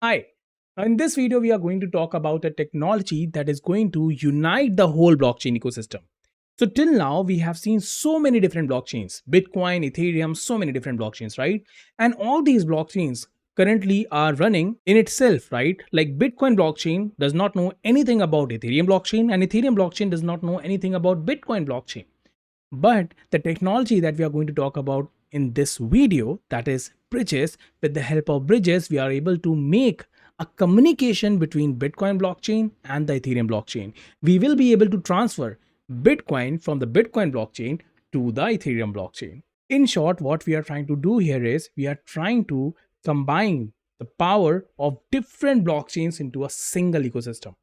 Hi. Now, in this video, we are going to talk about a technology that is going to unite the whole blockchain ecosystem. So, till now, we have seen so many different blockchains Bitcoin, Ethereum, so many different blockchains, right? And all these blockchains currently are running in itself, right? Like Bitcoin blockchain does not know anything about Ethereum blockchain, and Ethereum blockchain does not know anything about Bitcoin blockchain. But the technology that we are going to talk about in this video, that is bridges, with the help of bridges, we are able to make a communication between Bitcoin blockchain and the Ethereum blockchain. We will be able to transfer Bitcoin from the Bitcoin blockchain to the Ethereum blockchain. In short, what we are trying to do here is we are trying to combine the power of different blockchains into a single ecosystem.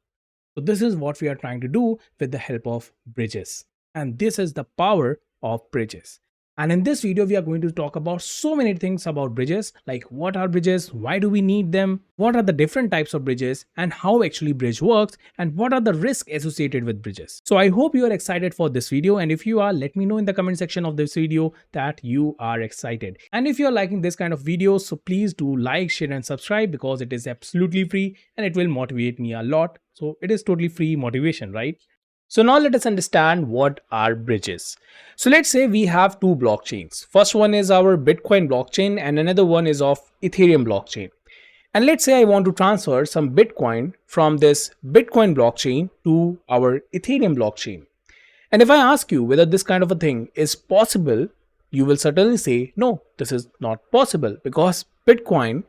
So, this is what we are trying to do with the help of bridges. And this is the power of bridges. And in this video, we are going to talk about so many things about bridges, like what are bridges, why do we need them, what are the different types of bridges, and how actually bridge works, and what are the risks associated with bridges. So I hope you are excited for this video, and if you are, let me know in the comment section of this video that you are excited. And if you are liking this kind of videos, so please do like, share, and subscribe, because it is absolutely free and it will motivate me a lot. So it is totally free motivation, right? So now let us understand what are bridges. So let's say we have two blockchains. First one is our Bitcoin blockchain and another one is of Ethereum blockchain. And let's say I want to transfer some Bitcoin from this Bitcoin blockchain to our Ethereum blockchain. And if I ask you whether this kind of a thing is possible, you will certainly say, no, this is not possible, because Bitcoin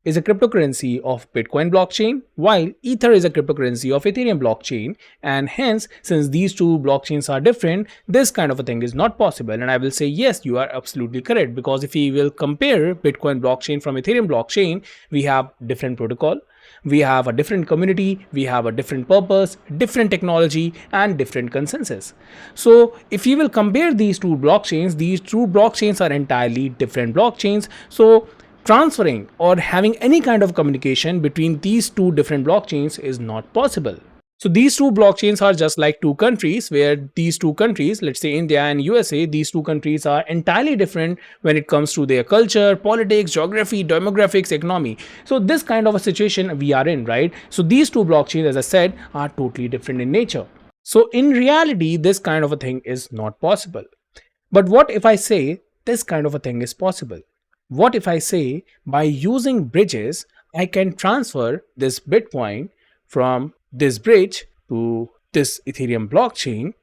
is a cryptocurrency of Bitcoin blockchain, while Ether is a cryptocurrency of Ethereum blockchain. And hence, since these two blockchains are different, this kind of a thing is not possible. And I will say, yes, you are absolutely correct, because if we will compare Bitcoin blockchain from Ethereum blockchain, we have different protocol, we have a different community, we have a different purpose, different technology, and different consensus. So if you will compare these two blockchains are entirely different blockchains. So transferring or having any kind of communication between these two different blockchains is not possible. So these two blockchains are just like two countries, where these two countries, let's say India and USA, these two countries are entirely different when it comes to their culture, politics, geography, demographics, economy. So this kind of a situation we are in, right? So these two blockchains, as I said, are totally different in nature. So in reality, this kind of a thing is not possible. But what if I say this kind of a thing is possible? What if I say by using bridges, I can transfer this Bitcoin from this bridge to this Ethereum blockchain?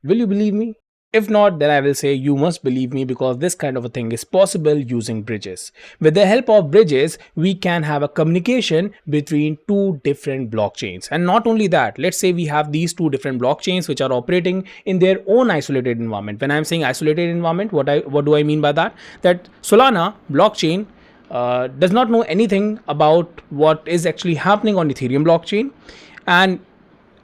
Will you believe me? If not, then I will say you must believe me, because this kind of a thing is possible using bridges. With the help of bridges, we can have a communication between two different blockchains. And not only that, let's say we have these two different blockchains which are operating in their own isolated environment. When I'm saying isolated environment, what do I mean by that? That Solana blockchain does not know anything about what is actually happening on Ethereum blockchain. And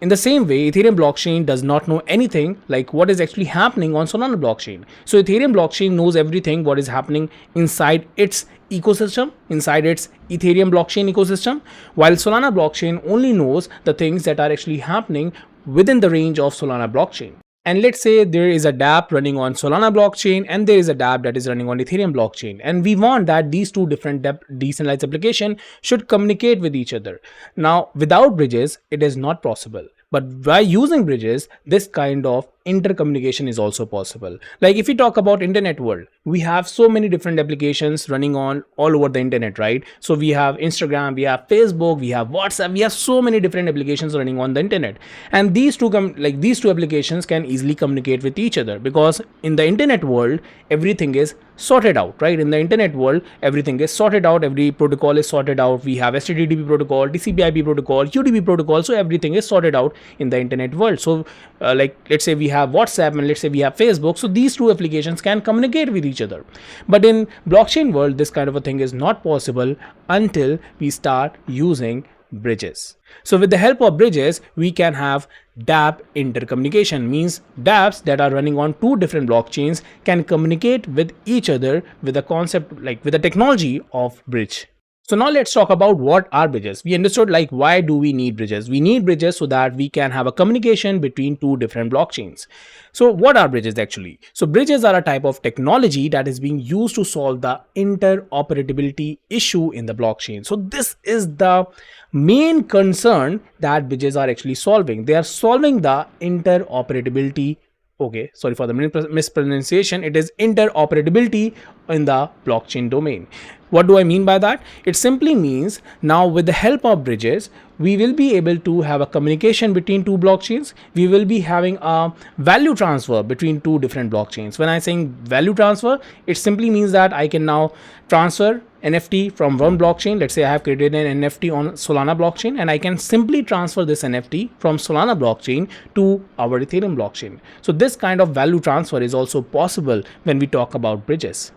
in the same way, Ethereum blockchain does not know anything like what is actually happening on Solana blockchain. So Ethereum blockchain knows everything what is happening inside its ecosystem, inside its Ethereum blockchain ecosystem, while Solana blockchain only knows the things that are actually happening within the range of Solana blockchain. And let's say there is a dApp running on Solana blockchain and there is a dApp that is running on Ethereum blockchain. And we want that these two different decentralized applications should communicate with each other. Now, without bridges, it is not possible. But by using bridges, this kind of intercommunication is also possible. Like if we talk about internet world, we have so many different applications running on all over the internet, right? So we have Instagram, we have Facebook, we have WhatsApp, we have so many different applications running on the internet. And these two applications can easily communicate with each other, because in the internet world, everything is sorted out, right? In the internet world, everything is sorted out, every protocol is sorted out. We have HTTP protocol, TCP/IP protocol, UDP protocol, so everything is sorted out in the internet world. So like let's say we have WhatsApp and let's say we have Facebook, so these two applications can communicate with each other. But in blockchain world, this kind of a thing is not possible until we start using bridges. So with the help of bridges, we can have dApp intercommunication, means dApps that are running on two different blockchains can communicate with each other with the concept, like with the technology of bridge. So now let's talk about what are bridges. We understood like why do we need bridges? We need bridges so that we can have a communication between two different blockchains. So what are bridges actually? So bridges are a type of technology that is being used to solve the interoperability issue in the blockchain. So this is the main concern that bridges are actually solving. They are solving the interoperability. Okay, sorry for the mispronunciation. It is interoperability in the blockchain domain. What do I mean by that? It simply means now with the help of bridges, we will be able to have a communication between two blockchains. We will be having a value transfer between two different blockchains. When I saying value transfer, it simply means that I can now transfer NFT from one blockchain. Let's say I have created an NFT on Solana blockchain, and I can simply transfer this NFT from Solana blockchain to our Ethereum blockchain. So this kind of value transfer is also possible when we talk about bridges.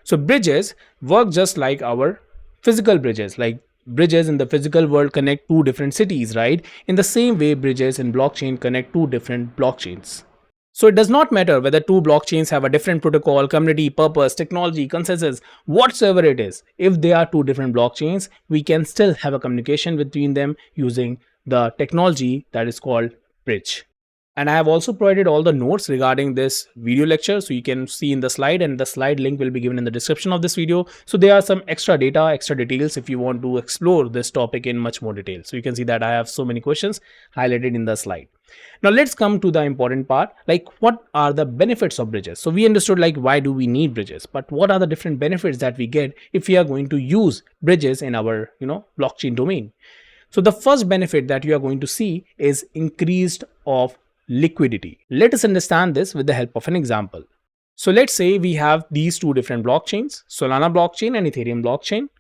So bridges work just like our physical bridges, like bridges in the physical world connect two different cities, right? In the same way, bridges in blockchain connect two different blockchains. So it does not matter whether two blockchains have a different protocol, community, purpose, technology, consensus, whatsoever it is. If they are two different blockchains, we can still have a communication between them using the technology that is called bridge. And I have also provided all the notes regarding this video lecture, so you can see in the slide, and the slide link will be given in the description of this video. So there are some extra data, extra details if you want to explore this topic in much more detail. So you can see that I have so many questions highlighted in the slide. Now let's come to the important part, like what are the benefits of bridges? So we understood like why do we need bridges, but what are the different benefits that we get if we are going to use bridges in our blockchain domain? So the first benefit that you are going to see is increased of liquidity. Let us understand this with the help of an example. So let's say we have these two different blockchains, Solana blockchain and Ethereum blockchain.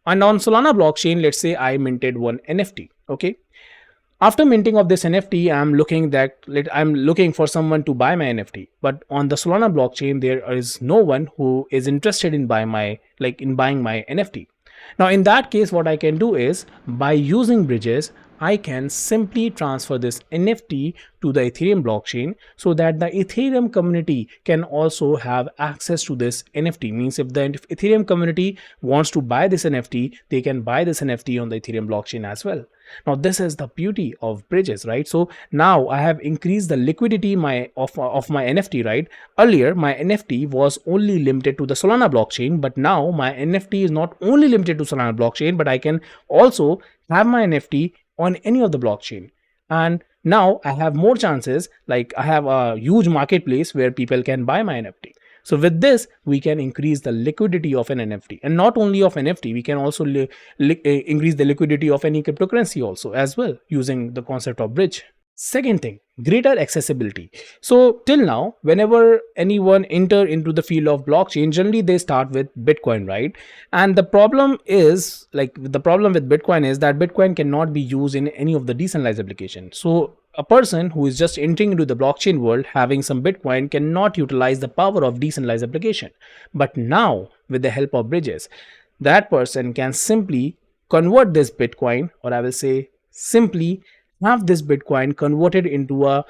And on Solana blockchain, let's say I minted one NFT. Okay. After minting of this NFT, I'm looking for someone to buy my NFT. But on the Solana blockchain, there is no one who is interested in buying my NFT. Now, in that case, what I can do is by using bridges, I can simply transfer this NFT to the Ethereum blockchain so that the Ethereum community can also have access to this NFT. Means if the Ethereum community wants to buy this NFT, they can buy this NFT on the Ethereum blockchain as well. Now, this is the beauty of bridges, right? So now I have increased the liquidity of my NFT, right? Earlier, my NFT was only limited to the Solana blockchain, but now my NFT is not only limited to Solana blockchain, but I can also have my NFT on any of the blockchain. And now I have more chances, like I have a huge marketplace where people can buy my NFT. So with this, we can increase the liquidity of an NFT, and not only of NFT, we can also increase the liquidity of any cryptocurrency also as well using the concept of bridge. Second thing, greater accessibility. So till now, whenever anyone enter into the field of blockchain, generally they start with Bitcoin, right? And the problem with Bitcoin is that Bitcoin cannot be used in any of the decentralized applications. So a person who is just entering into the blockchain world having some Bitcoin cannot utilize the power of decentralized application. But now with the help of bridges, that person can simply convert this Bitcoin, or I will say simply have this Bitcoin converted into a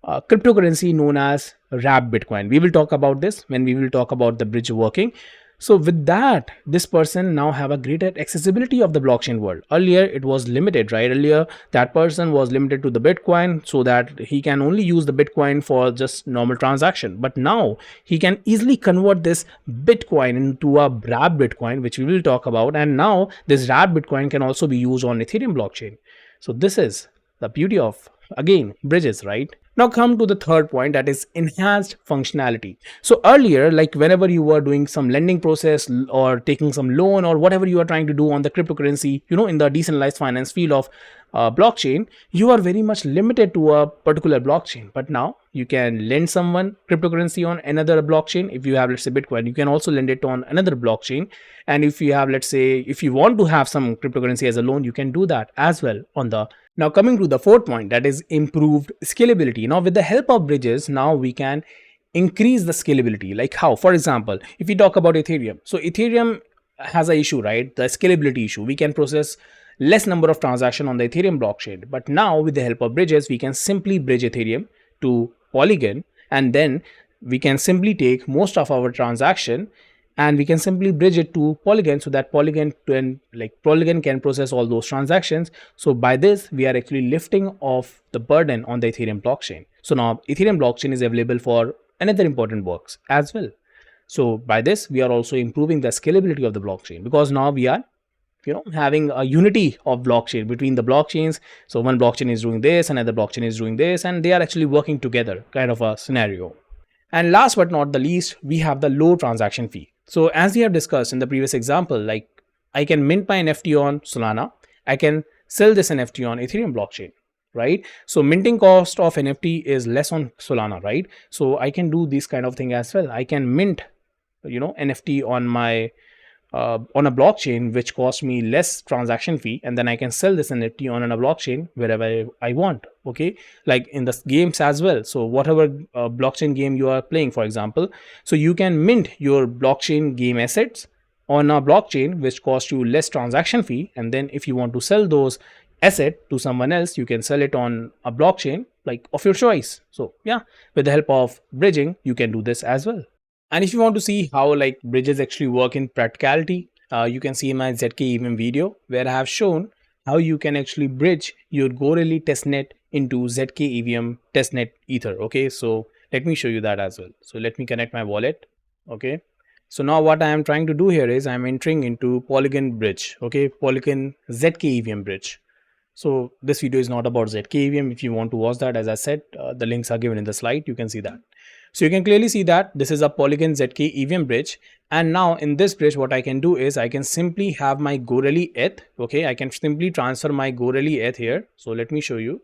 cryptocurrency known as wrapped Bitcoin. We will talk about this when we will talk about the bridge working. So with that, this person now have a greater accessibility of the blockchain world. Earlier, it was limited, right? Earlier, that person was limited to the Bitcoin so that he can only use the Bitcoin for just normal transaction. But now he can easily convert this Bitcoin into a wrapped Bitcoin, which we will talk about. And now this wrapped Bitcoin can also be used on Ethereum blockchain. So this is the beauty of, again, bridges, right? Now come to the third point, that is enhanced functionality. So earlier, like whenever you were doing some lending process or taking some loan or whatever you are trying to do on the cryptocurrency, in the decentralized finance field of blockchain, you are very much limited to a particular blockchain. But now you can lend someone cryptocurrency on another blockchain. If you have, let's say, Bitcoin, you can also lend it on another blockchain. And if you have, let's say, if you want to have some cryptocurrency as a loan, you can do that as well on the. Now coming to the fourth point, that is improved scalability. Now with the help of bridges, now we can increase the scalability. Like how? For example, if we talk about Ethereum, so Ethereum has an issue, right? The scalability issue. We can process less number of transactions on the Ethereum blockchain. But now with the help of bridges, we can simply bridge Ethereum to Polygon, and then we can simply take most of our transaction and we can simply bridge it to Polygon, so that Polygon can process all those transactions. So by this we are actually lifting off the burden on the Ethereum blockchain. So now Ethereum blockchain is available for another important works as well. So by this we are also improving the scalability of the blockchain, because now we are having a unity of blockchain between the blockchains. So one blockchain is doing this, another blockchain is doing this, and they are actually working together, kind of a scenario. And last but not the least, we have the low transaction fee. So as we have discussed in the previous example, like I can mint my NFT on Solana, I can sell this NFT on Ethereum blockchain, right? So minting cost of NFT is less on Solana, right? So I can do this kind of thing as well. I can mint NFT on a blockchain which costs me less transaction fee, and then I can sell this NFT on a blockchain wherever I want. Okay, like in the games as well. So whatever blockchain game you are playing, for example, so you can mint your blockchain game assets on a blockchain which costs you less transaction fee, and then if you want to sell those asset to someone else, you can sell it on a blockchain like of your choice. So yeah, with the help of bridging you can do this as well. And if you want to see how like bridges actually work in practicality, you can see my ZK EVM video where I have shown how you can actually bridge your Goerli testnet into ZK EVM testnet Ether. Okay, so let me show you that as well. So let me connect my wallet. Okay, so now what I am trying to do here is I'm entering into Polygon bridge. Okay, Polygon ZK EVM bridge. So this video is not about ZK EVM. If you want to watch that, as I said, the links are given in the slide. You can see that. So you can clearly see that this is a Polygon ZK EVM bridge. And now in this bridge, what I can do is I can simply have my Goerli ETH. Okay, I can simply transfer my Goerli ETH here. So let me show you.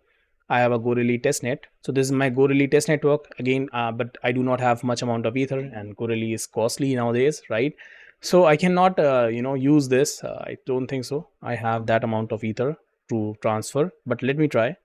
I have a Goerli testnet. So this is my Goerli test network again, but I do not have much amount of Ether, and Goerli is costly nowadays, right? So I cannot, use this. I don't think so. I have that amount of Ether to transfer, but let me try.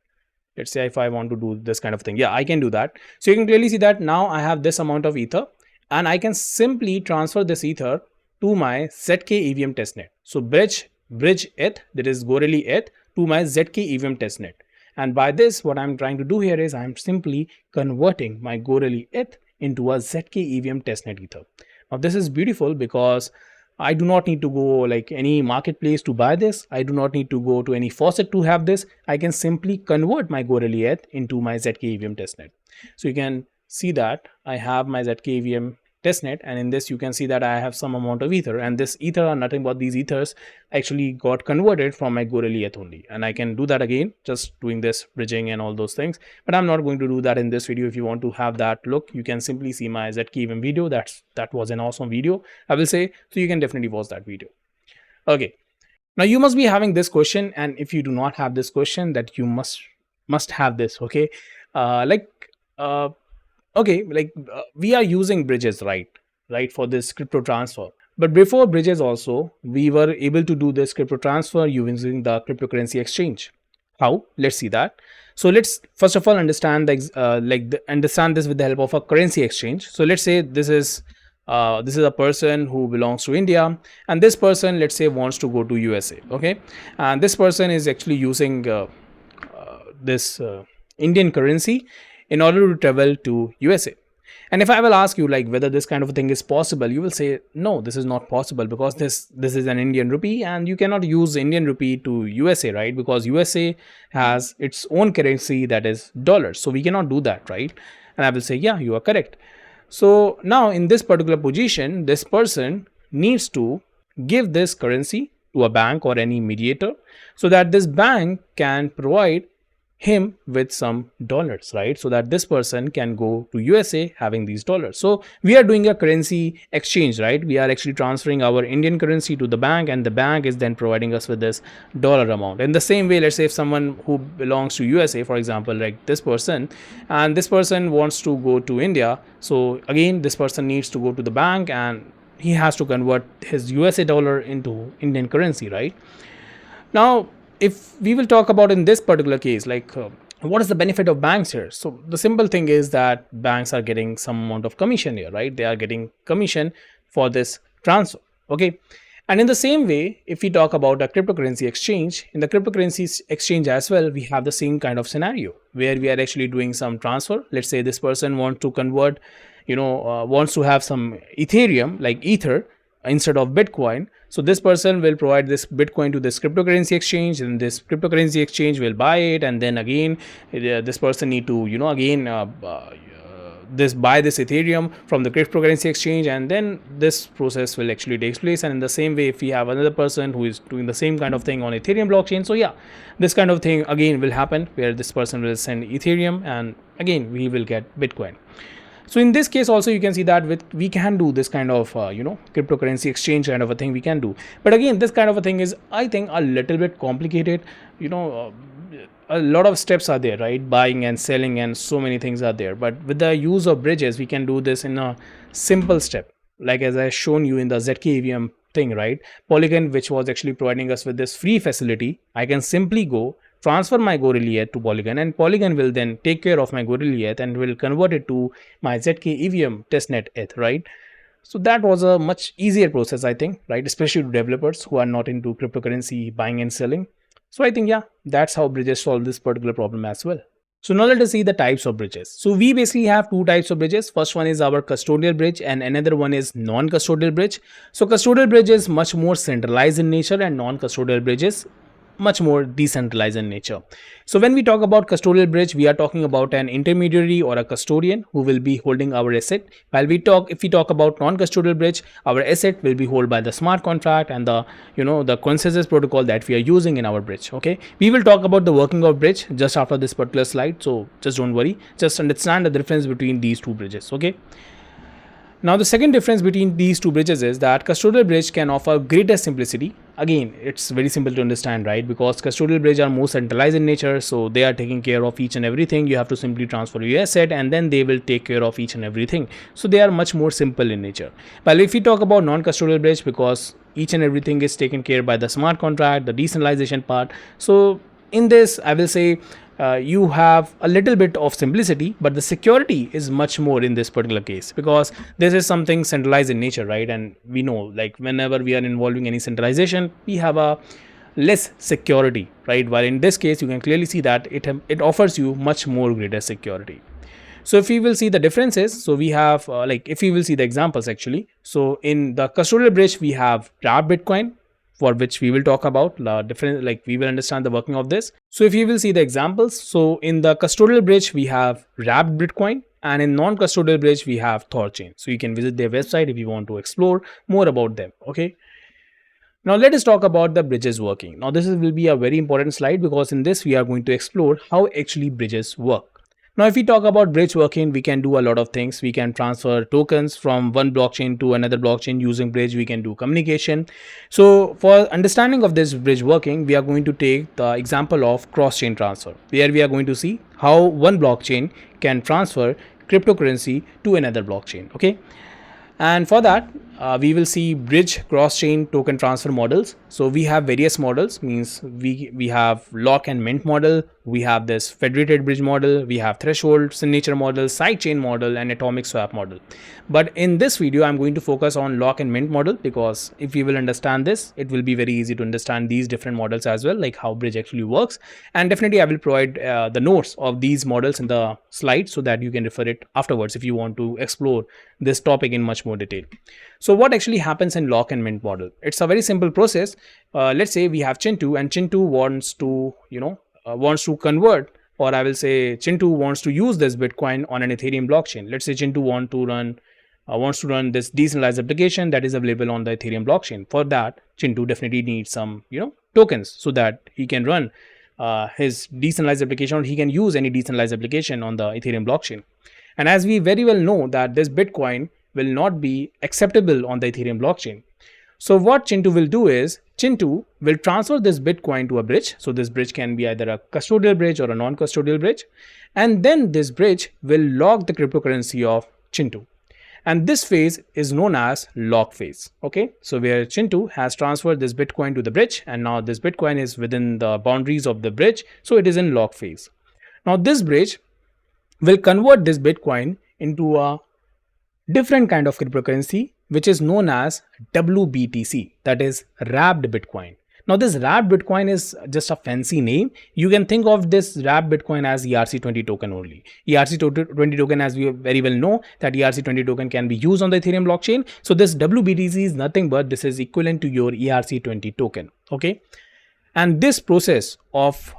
Let's say if I want to do this kind of thing, yeah, I can do that. So you can clearly see that now I have this amount of Ether, and I can simply transfer this Ether to my ZK EVM testnet. So bridge ETH, that is Goerli ETH, to my ZK EVM testnet. And by this, what I'm trying to do here is I'm simply converting my Goerli ETH into a ZK EVM testnet Ether. Now this is beautiful because I do not need to go like any marketplace to buy this. I do not need to go to any faucet to have this. I can simply convert my Goerli ETH into my ZK EVM testnet. So you can see that I have my ZK EVM testnet, and in this you can see that I have some amount of Ether, and this Ether are nothing but these Ethers actually got converted from my Goerli ETH only. And I can do that again, just doing this bridging and all those things, but I'm not going to do that in this video. If you want to have that look, you can simply see my ZK EVM video. That was an awesome video, I will say, so you can definitely watch that video. Okay, now you must be having this question, and if you do not have this question, that you must have this. Okay, we are using bridges, right, for this crypto transfer. But before bridges also, we were able to do this crypto transfer using the cryptocurrency exchange. How? Let's see that. So let's first of all understand understand this with the help of a currency exchange. So let's say this is a person who belongs to India, and this person, let's say, wants to go to USA. Okay, and this person is actually using this Indian currency in order to travel to USA. And if I will ask you like whether this kind of thing is possible, you will say no, this is not possible, because this is an Indian rupee and you cannot use Indian rupee to USA, right? Because USA has its own currency, that is dollars. So we cannot do that, right? And I will say, yeah, you are correct. So now in this particular position, this person needs to give this currency to a bank or any mediator so that this bank can provide him with some dollars, right? So that this person can go to USA having these dollars. So we are doing a currency exchange, right? We are actually transferring our Indian currency to the bank, and the bank is then providing us with this dollar amount. In the same way, let's say if someone who belongs to USA, for example, like this person, and this person wants to go to India, so again this person needs to go to the bank and he has to convert his USA dollar into Indian currency, right? Now if we will talk about in this particular case, what is the benefit of banks here? So the simple thing is that banks are getting some amount of commission here, right? They are getting commission for this transfer. Okay, and in the same way, if we talk about a cryptocurrency exchange, in the cryptocurrency exchange as well, we have the same kind of scenario where we are actually doing some transfer. Let's say this person wants to convert, wants to have some Ethereum, like Ether, instead of Bitcoin. So this person will provide this Bitcoin to this cryptocurrency exchange, and this cryptocurrency exchange will buy it, and then again this person need to this buy this Ethereum from the cryptocurrency exchange, and then this process will actually takes place. And in the same way, if we have another person who is doing the same kind of thing on Ethereum blockchain, so yeah, this kind of thing again will happen, where this person will send Ethereum and again we will get Bitcoin. So in this case also you can see that we can do this kind of cryptocurrency exchange kind of a thing we can do. But again, this kind of a thing is, I think, a little bit complicated. A lot of steps are there, right? Buying and selling and so many things are there. But with the use of bridges, we can do this in a simple step, like as I shown you in the ZK EVM thing, right? Polygon, which was actually providing us with this free facility, I can simply go transfer my Goerli ETH to Polygon, and Polygon will then take care of my Goerli ETH and will convert it to my ZK EVM testnet ETH, right? So that was a much easier process, I think, right? Especially to developers who are not into cryptocurrency buying and selling. So I think, yeah, that's how bridges solve this particular problem as well. So now let us see the types of bridges. So we basically have two types of bridges. First one is our custodial bridge, and another one is non-custodial bridge. So custodial bridge is much more centralized in nature, and non-custodial bridge is much more decentralized in nature. So when we talk about custodial bridge, we are talking about an intermediary or a custodian who will be holding our asset. While if we talk about non-custodial bridge, our asset will be held by the smart contract and the consensus protocol that we are using in our bridge. Okay, we will talk about the working of bridge just after this particular slide, so just don't worry, just understand the difference between these two bridges. Okay, now the second difference between these two bridges is that custodial bridge can offer greater simplicity. Again, it's very simple to understand, right? Because custodial bridge are more centralized in nature, so they are taking care of each and everything. You have to simply transfer your asset and then they will take care of each and everything. So they are much more simple in nature. But if we talk about non-custodial bridge, because each and everything is taken care by the smart contract, the decentralization part. So in this, I will say you have a little bit of simplicity, but the security is much more in this particular case, because this is something centralized in nature, right? And we know, like, whenever we are involving any centralization, we have a less security, right? While in this case, you can clearly see that it offers you much more greater security. So if we will see the differences, so we have if we will see the examples actually. So in the custodial bridge, we have wrapped Bitcoin, for which we will talk about different, like we will understand the working of this. So if you will see the examples, so in the custodial bridge we have wrapped Bitcoin, and in non-custodial bridge we have Thorchain. So you can visit their website if you want to explore more about them. Okay, now let us talk about the bridges working. Now this will be a very important slide, because in this we are going to explore how actually bridges work. Now, if we talk about bridge working, we can do a lot of things. We can transfer tokens from one blockchain to another blockchain using bridge. We can do communication. So for understanding of this bridge working, we are going to take the example of cross-chain transfer, where we are going to see how one blockchain can transfer cryptocurrency to another blockchain. Okay, and for that we will see bridge cross-chain token transfer models. So we have various models, means we have lock and mint model, we have this federated bridge model, we have threshold signature model, sidechain model, and atomic swap model. But in this video I'm going to focus on lock and mint model, because if we will understand this, it will be very easy to understand these different models as well, like how bridge actually works. And definitely I will provide the notes of these models in the slide, so that you can refer it afterwards if you want to explore this topic in much more detail. So what actually happens in lock and mint model? It's a very simple process. Let's say we have Chintu, and Chintu wants to convert, or I will say Chintu wants to use this Bitcoin on an Ethereum blockchain. Let's say Chintu wants to run this decentralized application that is available on the Ethereum blockchain. For that, Chintu definitely needs some tokens, so that he can run his decentralized application, or he can use any decentralized application on the Ethereum blockchain. And as we very well know that this Bitcoin will not be acceptable on the Ethereum blockchain. So what Chintu will do is, Chintu will transfer this Bitcoin to a bridge. So this bridge can be either a custodial bridge or a non-custodial bridge. And then this bridge will lock the cryptocurrency of Chintu. And this phase is known as lock phase. Okay, so where Chintu has transferred this Bitcoin to the bridge, and now this Bitcoin is within the boundaries of the bridge, so it is in lock phase. Now this bridge will convert this Bitcoin into a different kind of cryptocurrency, which is known as WBTC, that is wrapped Bitcoin. Now this wrapped Bitcoin is just a fancy name. You can think of this wrapped Bitcoin as ERC20 token only. ERC20 token, as we very well know, that ERC20 token can be used on the Ethereum blockchain. So this WBTC is nothing but this is equivalent to your ERC20 token. Okay, and this process of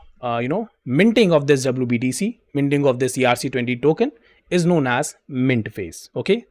minting of this WBTC, minting of this ERC20 token is known as mint phase. Okay,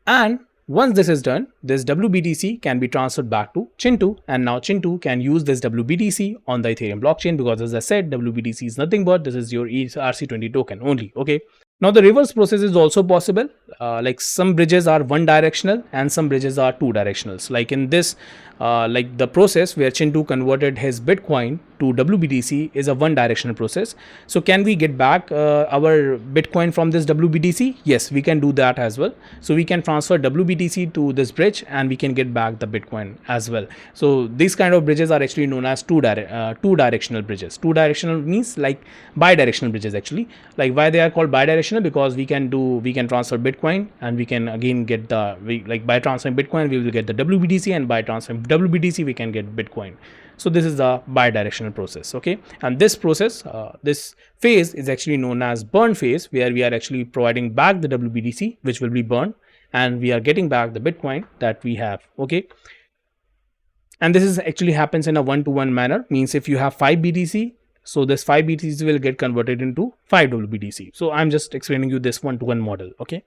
and once this is done, this WBTC can be transferred back to Chintu, and now Chintu can use this WBTC on the Ethereum blockchain, because as I said, WBTC is nothing but this is your ERC20 token only. Okay. Now the reverse process is also possible. Like some bridges are one directional and some bridges are two directional. So like in this, like the process where Chintu converted his Bitcoin to WBTC is a one directional process. So can we get back our Bitcoin from this WBTC? Yes, we can do that as well. So we can transfer WBTC to this bridge and we can get back the Bitcoin as well. So these kind of bridges are actually known as two directional bridges. Two directional means like bi-directional bridges actually. Like why they are called bi-directional? Because we can transfer Bitcoin and we can again get by transferring Bitcoin we will get the WBTC, and by transferring WBTC we can get Bitcoin. So this is the bi-directional process. Okay, and this process, this phase is actually known as burn phase, where we are actually providing back the WBTC which will be burned, and we are getting back the Bitcoin that we have. Okay, and this is actually happens in a one-to-one manner. Means if you have 5 BTC, so this 5 BTC will get converted into 5 WBTC. So I'm just explaining you this one-to-one model. Okay,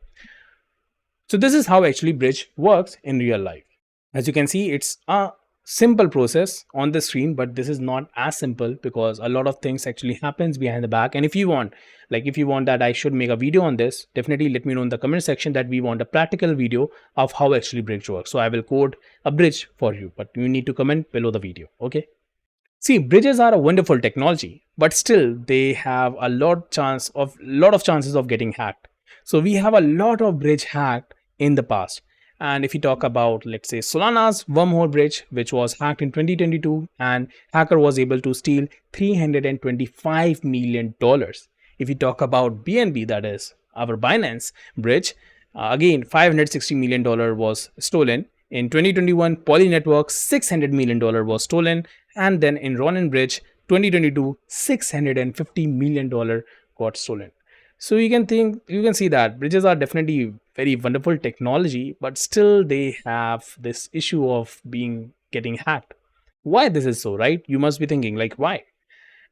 so this is how actually bridge works in real life. As you can see, it's a simple process on the screen, but this is not as simple because a lot of things actually happens behind the back. And if you want that I should make a video on this, definitely let me know in the comment section that we want a practical video of how actually bridge works. So I will code a bridge for you, but you need to comment below the video. Okay. See, bridges are a wonderful technology, but still they have a lot of chances of getting hacked. So we have a lot of bridge hacked in the past. And if you talk about, let's say, Solana's wormhole bridge, which was hacked in 2022, and hacker was able to steal $325 million. If you talk about BNB, that is our Binance bridge, again, $560 million was stolen. In 2021, Poly Network, $600 million was stolen. And then in Ronin Bridge, 2022, $650 million got stolen. So you can see that bridges are definitely very wonderful technology, but still they have this issue of getting hacked. Why this is so, right? You must be thinking like, why?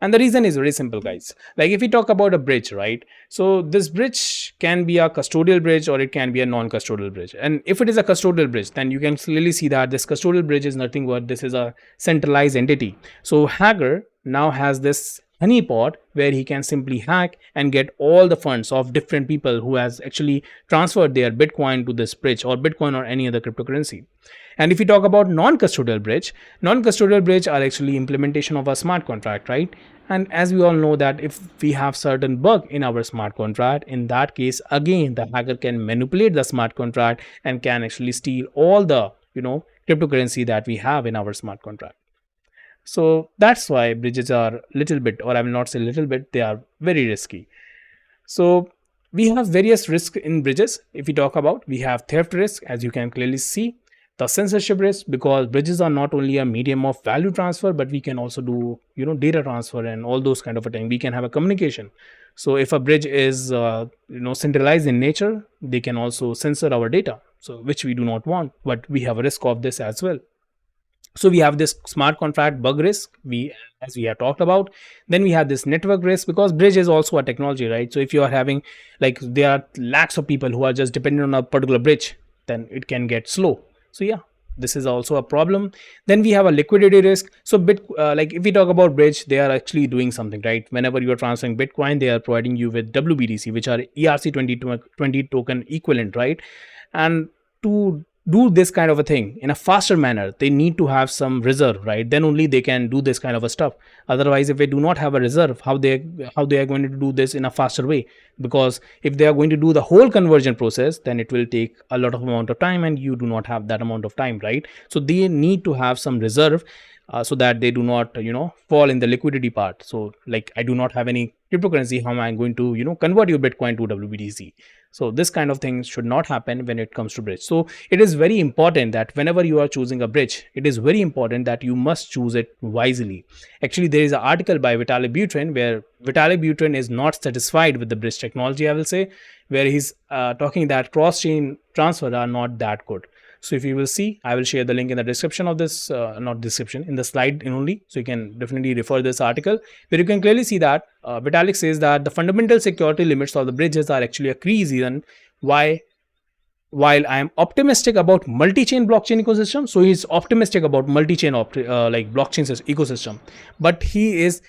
And the reason is very simple, guys. Like if we talk about a bridge, right? So this bridge can be a custodial bridge or it can be a non-custodial bridge. And if it is a custodial bridge, then you can clearly see that this custodial bridge is nothing but this is a centralized entity. So hacker now has this honeypot where he can simply hack and get all the funds of different people who has actually transferred their Bitcoin to this bridge, or Bitcoin or any other cryptocurrency. And if you talk about non-custodial bridge are actually implementation of a smart contract, right? And as we all know that if we have certain bug in our smart contract, in that case, again, the hacker can manipulate the smart contract and can actually steal all the, cryptocurrency that we have in our smart contract. So that's why bridges are little bit, or I will not say little bit, they are very risky. So we have various risks in bridges. If we talk about, we have theft risk, as you can clearly see, the censorship risk, because bridges are not only a medium of value transfer, but we can also do, data transfer and all those kind of a thing. We can have a communication. So if a bridge is, centralized in nature, they can also censor our data, so which we do not want, but we have a risk of this as well. So we have this smart contract bug risk, as we have talked about. Then we have this network risk, because bridge is also a technology, right? So if you are having, there are lakhs of people who are just dependent on a particular bridge, then it can get slow. So yeah, this is also a problem. Then we have a liquidity risk. So if we talk about bridge, they are actually doing something, right? Whenever you are transferring Bitcoin, they are providing you with WBTC, which are ERC20 token equivalent, right? And to do this kind of a thing in a faster manner, they need to have some reserve, right? Then only they can do this kind of a stuff. Otherwise, if they do not have a reserve, how they are going to do this in a faster way? Because if they are going to do the whole conversion process, then it will take a lot of amount of time, and you do not have that amount of time, right? So they need to have some reserve so that they do not fall in the liquidity part. So I do not have any cryptocurrency, how am I going to convert your Bitcoin to WBTC? So this kind of things should not happen when it comes to bridge. So it is very important that whenever you are choosing a bridge, it is very important that you must choose it wisely. Actually, there is an article by Vitalik Buterin where Vitalik Buterin is not satisfied with the bridge technology, I will say, where he's talking that cross-chain transfer are not that good. So if you will see, I will share the link in the description of this, not description, in the slide only. So you can definitely refer this article where you can clearly see that Vitalik says that the fundamental security limits of the bridges are actually a key reason why, while I am optimistic about multi-chain blockchain ecosystem, so he's optimistic about multi-chain like blockchain ecosystem, but he is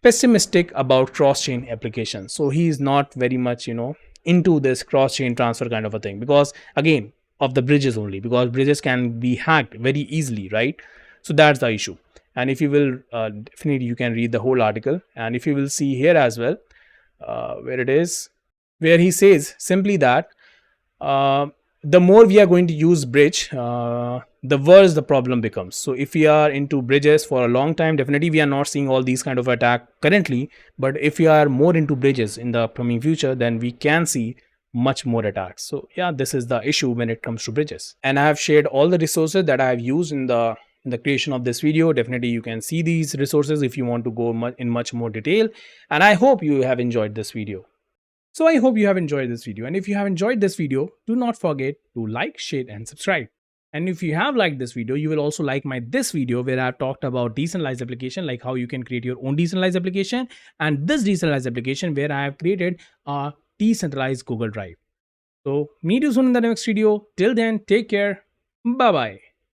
pessimistic about cross-chain applications. So he is not very much into this cross-chain transfer kind of a thing, because again, of the bridges only, because bridges can be hacked very easily, right? So that's the issue. And if you will definitely you can read the whole article, and if you will see here as well, where it is, where he says simply that the more we are going to use bridge, the worse the problem becomes. So if we are into bridges for a long time, definitely we are not seeing all these kind of attack currently, but if we are more into bridges in the upcoming future, then we can see much more attacks. So yeah, this is the issue when it comes to bridges. And I have shared all the resources that I have used in the creation of this video. Definitely you can see these resources if you want to go in much more detail. And I hope you have enjoyed this video. So I hope you have enjoyed this video, and if you have enjoyed this video, do not forget to like, share and subscribe. And if you have liked this video, you will also like this video where I have talked about decentralized application, like how you can create your own decentralized application, and this decentralized application where I have created a decentralized Google Drive. So meet you soon in the next video. Till then, take care. Bye bye.